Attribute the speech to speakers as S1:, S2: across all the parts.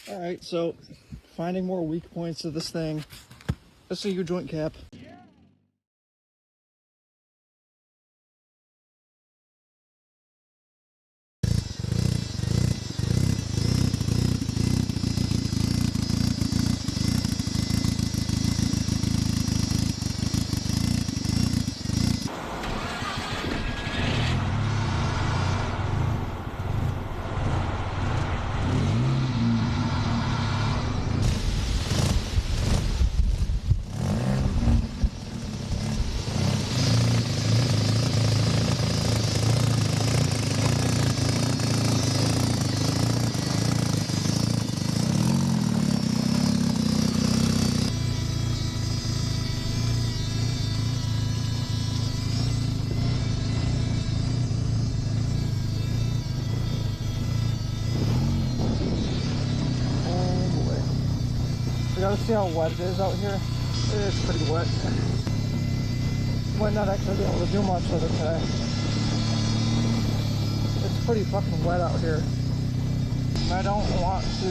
S1: Alright, so finding more weak points of this thing. Let's see your joint cap. You gotta see how wet it is out here. It's pretty wet. Might not actually be able to do much of it today. It's pretty fucking wet out here. I don't want to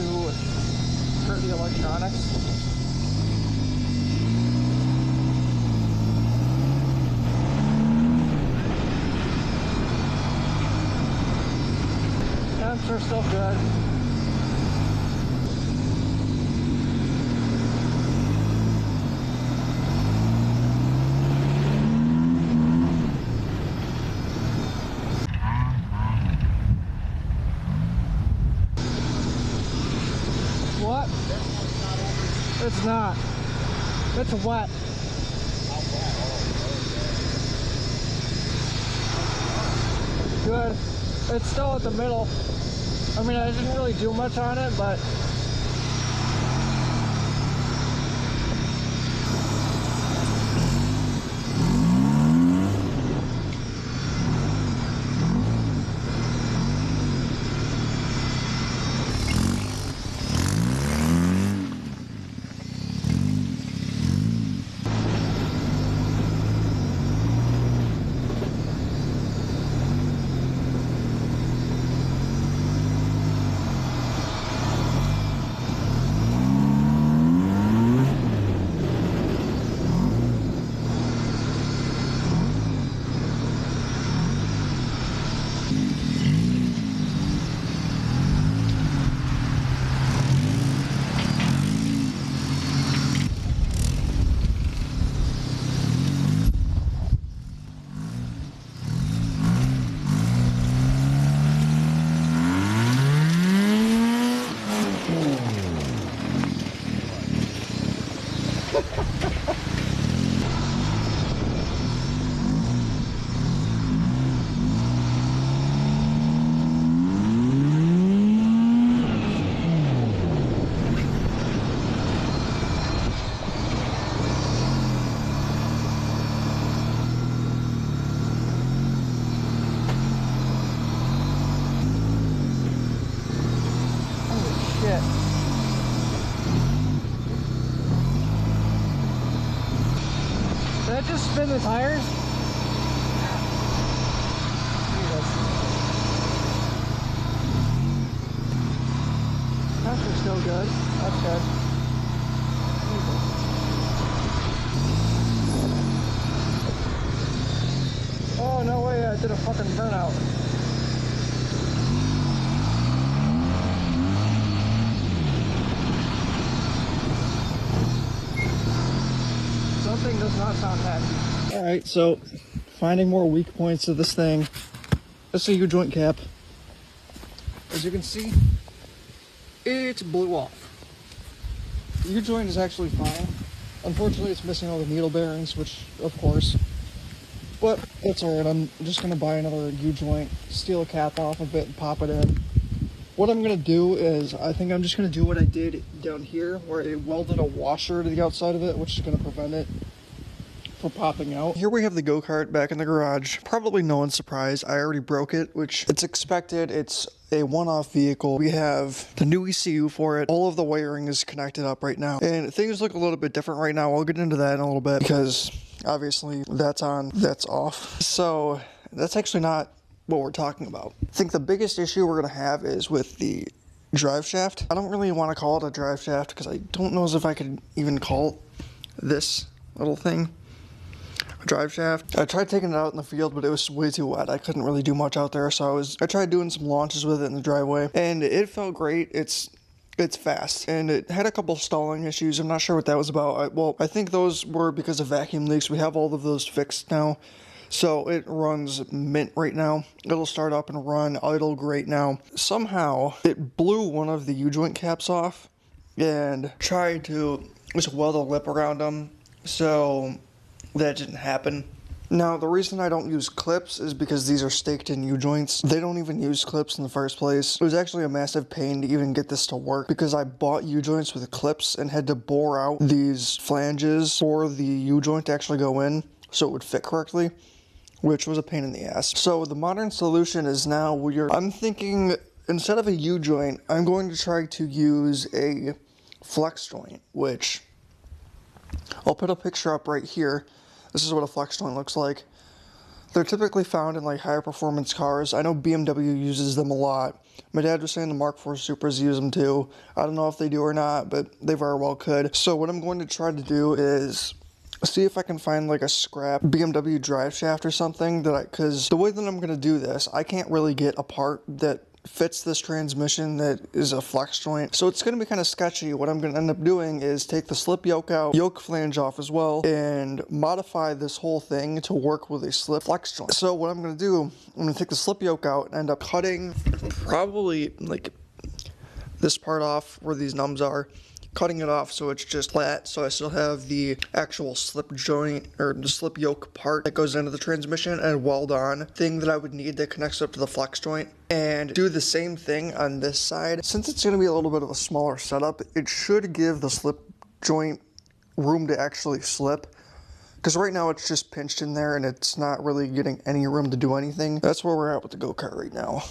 S1: hurt the electronics. Temps are still good. What? It's not. It's wet. Good. It's still at the middle. I mean, I didn't really do much on it, but shit. Did I just spin the tires? Tires are still good. That's good. Oh, no way, I did a fucking burnout. Something does not sound happy. Alright, so finding more weak points of this thing. Let's see your joint cap. As you can see, it blew off. The U-joint is actually fine. Unfortunately, it's missing all the needle bearings, which, of course. But that's alright. I'm just going to buy another U-joint, steal a cap off of it, and pop it in. What I'm going to do is, I think I'm just going to do what I did down here, where I welded a washer to the outside of it, which is going to prevent it from popping out. Here we have the go-kart back in the garage. Probably no one's surprised. I already broke it, which it's expected. It's a one-off vehicle. We have the new ECU for it. All of the wiring is connected up right now. And things look a little bit different right now. I'll get into that in a little bit because obviously that's on, that's off. So that's actually not what we're talking about. I think the biggest issue we're going to have is with the drive shaft. I don't really want to call it a drive shaft because I don't know as if I could even call this little thing a drive shaft. I tried taking it out in the field, but it was way too wet. I couldn't really do much out there, so I tried doing some launches with it in the driveway, and it felt great. It's fast, and it had a couple stalling issues. I'm not sure what that was about. I think those were because of vacuum leaks. We have all of those fixed now, so it runs mint right now. It'll start up and run idle great now. Somehow, it blew one of the U-joint caps off and tried to just weld a lip around them, so that didn't happen. Now, the reason I don't use clips is because these are staked in U-joints. They don't even use clips in the first place. It was actually a massive pain to even get this to work because I bought U-joints with clips and had to bore out these flanges for the U-joint to actually go in so it would fit correctly, which was a pain in the ass. So the modern solution is now I'm thinking instead of a U-joint, I'm going to try to use a flex joint, which I'll put a picture up right here. This is what a flex joint looks like. They're typically found in like higher performance cars. I know BMW uses them a lot. My dad was saying the Mark IV Supras use them too. I don't know if they do or not, but they very well could. So what I'm going to try to do is see if I can find like a scrap BMW drive shaft or something because the way that I'm going to do this, I can't really get a part that fits this transmission that is a flex joint. So it's going to be kind of sketchy. What I'm going to end up doing is take the slip yoke out, yoke flange off as well, and modify this whole thing to work with a slip flex joint. So what I'm going to do, I'm going to take the slip yoke out and end up cutting probably like this part off where these nums are, cutting it off so it's just flat, so I still have the actual slip joint or the slip yoke part that goes into the transmission and weld on thing that I would need that connects up to the flex joint, and do the same thing on this side. Since it's going to be a little bit of a smaller setup, it should give the slip joint room to actually slip, because right now it's just pinched in there and it's not really getting any room to do anything. That's where we're at with the go-kart right now.